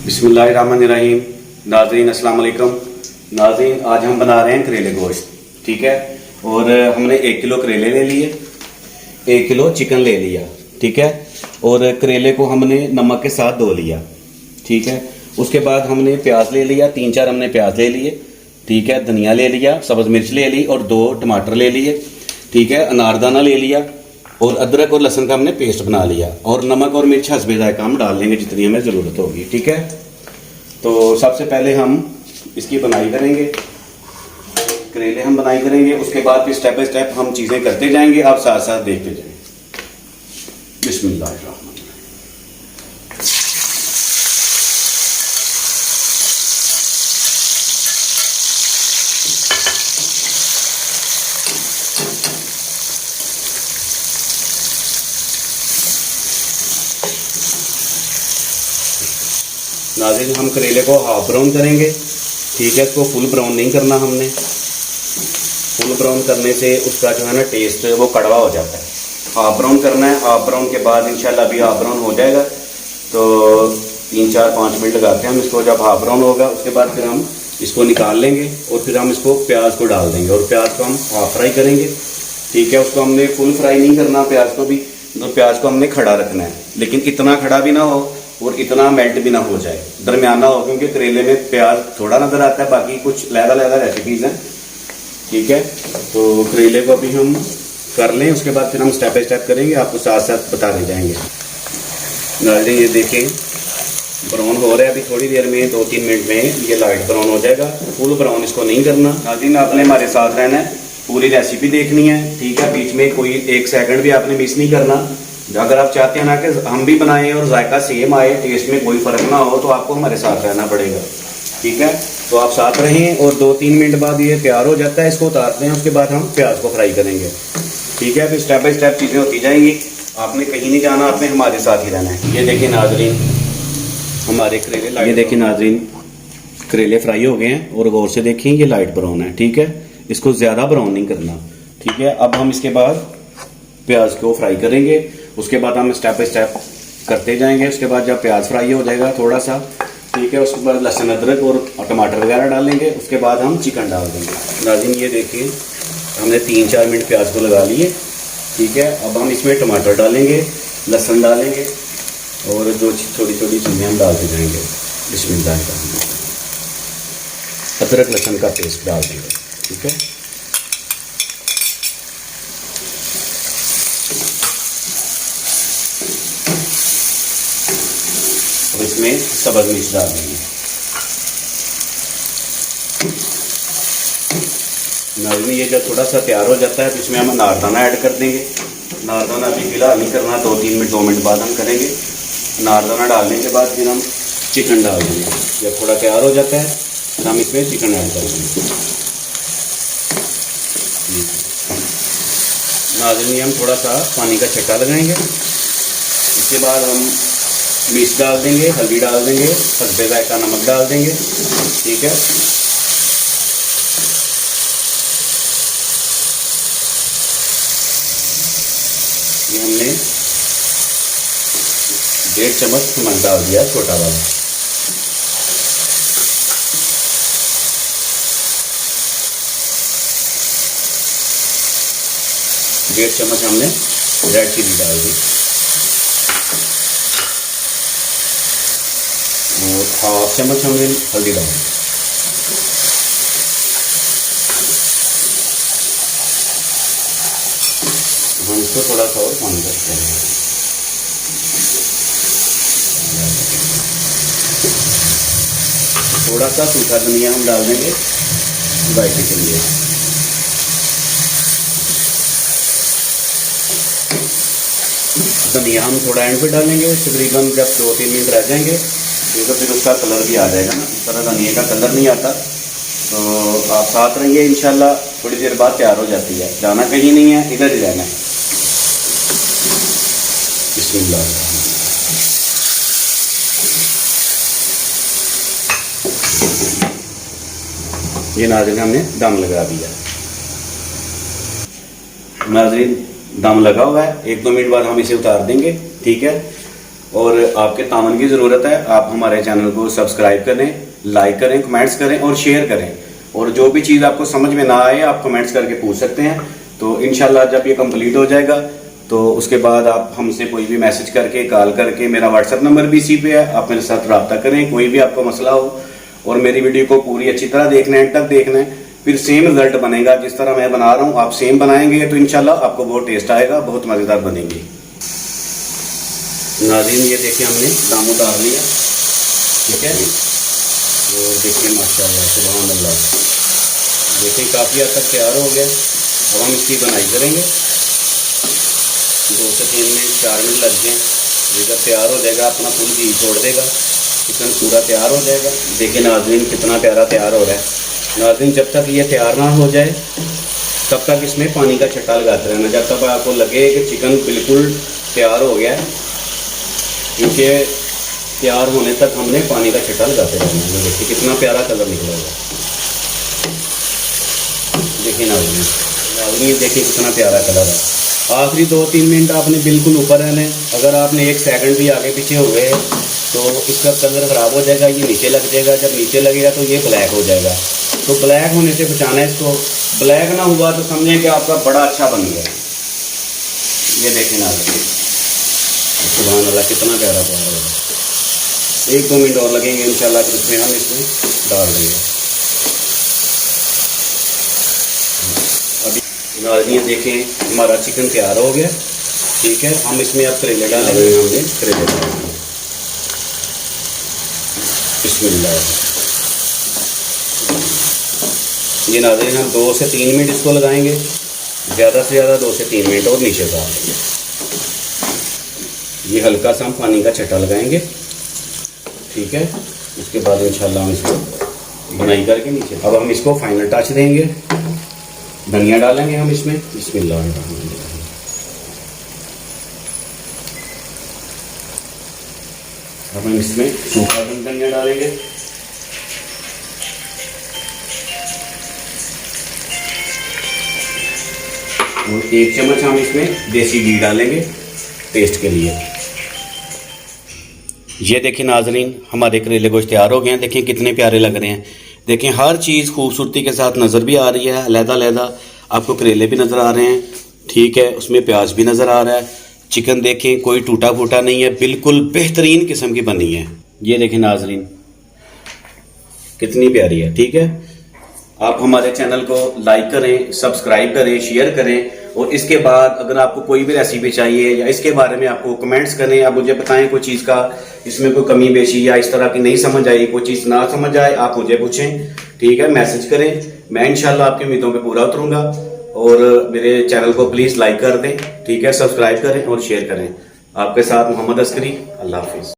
बिस्मिल्लाहिर्रहमानिर्रहीम। नाज़रीन अस्सलाम वालेकुम। नाज़रीन आज हम बना रहे हैं करेले गोश्त, ठीक है। और हमने 1 किलो करेले ले लिए, 1 किलो चिकन ले लिया, ठीक है। और करेले को हमने नमक के साथ धो लिया, ठीक है। उसके बाद हमने प्याज ले लिया, 3-4 हमने प्याज ले लिए, ठीक है। धनिया ले लिया, सब्ज़ मिर्च ले ली और 2 टमाटर ले लिए, ठीक है। अनारदाना ले लिया और अदरक और लहसुन का हमने पेस्ट बना लिया। और नमक और मिर्च हस्बे ज़ायक़ा हम डाल लेंगे जितनी हमें ज़रूरत होगी, ठीक है। तो सबसे पहले हम इसकी बनाई करेंगे, करेले हम बनाई करेंगे। उसके बाद फिर स्टेप बाय स्टेप हम चीज़ें करते जाएंगे, आप साथ साथ देखते जाएंगे। बिस्मिल्लाहिर्रहमानिर्रहीम। नाज़रीन हम करेले को हाफ ब्राउन करेंगे, ठीक है। इसको फुल ब्राउन नहीं करना हमने, फुल ब्राउन करने से उसका जो है ना टेस्ट वो कड़वा हो जाता है। हाफ ब्राउन करना है। हाफ ब्राउन के बाद इंशाल्लाह अभी हाफ ब्राउन हो जाएगा तो 3-4-5 मिनट लगाते हैं हम इसको। जब हाफ ब्राउन होगा उसके बाद फिर हम इसको निकाल लेंगे और फिर हम इसको प्याज को डाल देंगे और प्याज को हम हाफ फ्राई करेंगे, ठीक है। उसको हमने फुल फ्राई नहीं करना प्याज को भी, तो प्याज को हमने खड़ा रखना है, लेकिन इतना खड़ा भी ना हो और इतना मेल्ट भी ना हो जाए, दरमियाना हो, क्योंकि करेले में प्याज थोड़ा नजर आता है, बाकी कुछ लहदा रेसिपीज हैं, ठीक है। तो करेले को अभी हम कर लें, उसके बाद फिर हम स्टेप बाय स्टेप करेंगे, आपको साथ साथ बताते जाएंगे। नाज़रीन ये देखें ब्राउन हो रहा है, अभी थोड़ी देर में 2-3 मिनट में ये लाइट ब्राउन हो जाएगा। फुल ब्राउन इसको नहीं करना। नाज़रीन आपने हमारे साथ रहना है, पूरी रेसिपी देखनी है, ठीक है। बीच में कोई 1 सेकंड भी आपने मिस नहीं करना। अगर आप चाहते हैं ना कि हम भी बनाएं और जायका सेम आए, टेस्ट में कोई फर्क ना हो, तो आपको हमारे साथ रहना पड़ेगा, ठीक है। तो आप साथ रहें और 2-3 मिनट बाद ये तैयार हो जाता है, इसको उतारते हैं। उसके बाद हम प्याज को फ्राई करेंगे, ठीक है। फिर स्टेप बाय स्टेप चीज़ें होती जाएंगी, आपने कहीं नहीं जाना, आपने हमारे साथ ही रहना है। ये देखिए नाज़रीन हमारे करेले, ये देखिए नाज़रीन करेले फ्राई हो गए हैं और गौर से देखें ये लाइट ब्राउन है, ठीक है। इसको ज़्यादा ब्राउन नहीं करना, ठीक है। अब हम इसके बाद प्याज को फ्राई करेंगे, उसके बाद हम स्टेप बाय स्टेप करते जाएंगे। उसके बाद जब प्याज फ्राई हो जाएगा थोड़ा सा, ठीक है, उसके बाद लहसुन अदरक और टमाटर वगैरह डालेंगे। उसके बाद हम चिकन डाल देंगे। नाज़रीन ये देखिए हमने 3-4 मिनट प्याज को लगा लिए, ठीक है। अब हम इसमें टमाटर डालेंगे, लहसुन डालेंगे और जो छोटी छोटी चीज़ें हम डालते जाएंगे। बिस्मिल्लाह, अदरक लहसुन का पेस्ट डाल देंगे, ठीक है। और इसमें सब्ज़ मिर्च डाल देंगे। नाज़रीन ये जब थोड़ा सा तैयार हो जाता है तो इसमें हम अनारदाना ऐड कर देंगे। अनारदाना अभी फिलहाल नहीं करना, 2 मिनट बाद हम करेंगे। अनारदाना डालने के बाद फिर हम चिकन डाल देंगे। जब थोड़ा तैयार हो जाता है फिर हम इसमें चिकन ऐड कर देंगे। नाज़रीन हम थोड़ा सा पानी का छट्टा लगाएंगे। इसके बाद हम मिर्च डाल देंगे, हल्दी डाल देंगे, हस्बे ज़ायक़ा नमक डाल देंगे, ठीक है। ये हमने 1.5 चम्मच नमक डाल दिया, छोटा वाला। डेढ़ चम्मच हमने रेड चिली डाल दी और 1/2 चम्मच हमने हल्दी डाल दी। हम इसको थोड़ा सा और पानी करते हैं। थोड़ा सा सूखा धनिया हम डाल देंगे जायके के लिए। धनिया हम थोड़ा एंड पे डालेंगे, तकरीबन जब 2-3 मिनट रह जाएंगे तो फिर उसका कलर भी आ जाएगा ना। इस तरह धनिया का कलर नहीं आता, तो आप साथ रहिए, इंशाल्लाह थोड़ी देर बाद तैयार हो जाती है। जाना कहीं नहीं है, इधर ही रहना है। बिस्मिल्लाह। ये नाज़रीन हमने दम लगा दिया। नाज़रीन दम लगा हुआ है, 1-2 मिनट बाद हम इसे उतार देंगे, ठीक है। और आपके तावन की ज़रूरत है। आप हमारे चैनल को सब्सक्राइब करें, लाइक करें, कमेंट्स करें और शेयर करें। और जो भी चीज़ आपको समझ में ना आए आप कमेंट्स करके पूछ सकते हैं। तो इंशाल्लाह जब ये कंप्लीट हो जाएगा तो उसके बाद आप हमसे कोई भी मैसेज करके, कॉल करके, मेरा व्हाट्सएप नंबर भी इसी पे है, आप मेरे साथ रब्ता करें कोई भी आपको मसला हो। और मेरी वीडियो को पूरी अच्छी तरह देखना है, एंड तक देखना है, फिर सेम रिजल्ट बनेगा जिस तरह मैं बना रहा हूँ। आप सेम बनाएंगे तो इंशाल्लाह आपको बहुत टेस्ट आएगा, बहुत मज़ेदार बनेंगे। नाज़रीन ये देखिए हमने दाम उतार लिया, ठीक है। और देखिए माशाल्लाह सुभान अल्लाह, देखिए काफ़ी हद तक तैयार हो गया। अब हम इसकी बनाई करेंगे, 2 से 3 मिनट 4 मिनट लग गए। ये जब तैयार हो जाएगा अपना फुल घी छोड़ देगा, चिकन पूरा तैयार हो जाएगा। देखिए नाज़रीन कितना प्यारा तैयार हो रहा है। नाज़रीन जब तक ये तैयार ना हो जाए तब तक इसमें पानी का छट्टा लगाते रहना, जब तक आपको लगे कि चिकन बिल्कुल तैयार हो गया है। क्योंकि तैयार होने तक हमने पानी का छट्टा लगाते रहना है। देखिए कितना प्यारा कलर निकला हुआ है। देखिए नाज़रीन देखिए कितना प्यारा कलर है। आखिरी 2-3 मिनट आपने बिल्कुल ऊपर रहना है। अगर आपने 1 सेकंड भी आगे पीछे हो गए तो इसका कलर ख़राब हो जाएगा, ये नीचे लग जाएगा। जब नीचे लगेगा तो ये ब्लैक हो जाएगा। तो ब्लैक होने से बचाना है इसको। ब्लैक ना हुआ तो समझें कि आपका बड़ा अच्छा बन गया। ये देखें नाज़रीन सुभान अल्लाह कितना प्यारा तैयार होगा। 1-2 मिनट और लगेंगे इंशाल्लाह, फिर उसमें हम इसमें डाल देंगे। अभी नाज़रीन देखें हमारा चिकन तैयार हो गया, ठीक है। हम इसमें अब करेले डालेंगे। हमने करेले डालेंगे, बिस्मिल्लाह। ये नाज़रीन हम 2 से 3 मिनट इसको लगाएंगे, ज़्यादा से ज़्यादा 2 से 3 मिनट और नीचे डाल देंगे। ये हल्का सा हम पानी का छट्टा लगाएंगे, ठीक है। उसके बाद इंशाल्लाह हम इसको बनाई करके नीचे। अब हम इसको फाइनल टच देंगे, धनिया डालेंगे हम इसमें, बिस्मिल्लाह। अब हम इसमें सूखा धनिया डालेंगे, और 1 चम्मच हम इसमें देसी घी डालेंगे टेस्ट के लिए। ये देखिए नाज़रीन हमारे करेले गोश्त तैयार हो गए हैं। देखिए कितने प्यारे लग रहे हैं। देखें हर चीज़ खूबसूरती के साथ नज़र भी आ रही है, अलग-अलग आपको करेले भी नज़र आ रहे हैं, ठीक है। उसमें प्याज भी नज़र आ रहा है। चिकन देखें कोई टूटा फूटा नहीं है, बिल्कुल बेहतरीन किस्म की बनी है। ये देखें नाज़रीन कितनी प्यारी है, ठीक है। आप हमारे चैनल को लाइक करें, सब्सक्राइब करें, शेयर करें। और इसके बाद अगर आपको कोई भी रेसिपी चाहिए या इसके बारे में आपको कमेंट्स करें, आप मुझे बताएं कोई चीज़ का इसमें कोई कमी बेशी या इस तरह की नहीं समझ आई, कोई चीज़ ना समझ आए आप मुझे पूछें, ठीक है। मैसेज करें, मैं इंशाल्लाह आपकी उम्मीदों पे पूरा उतरूंगा। और मेरे चैनल को प्लीज़ लाइक कर दें, ठीक है, सब्सक्राइब करें और शेयर करें। आपके साथ मोहम्मद अस्करी, अल्लाह हाफिज़।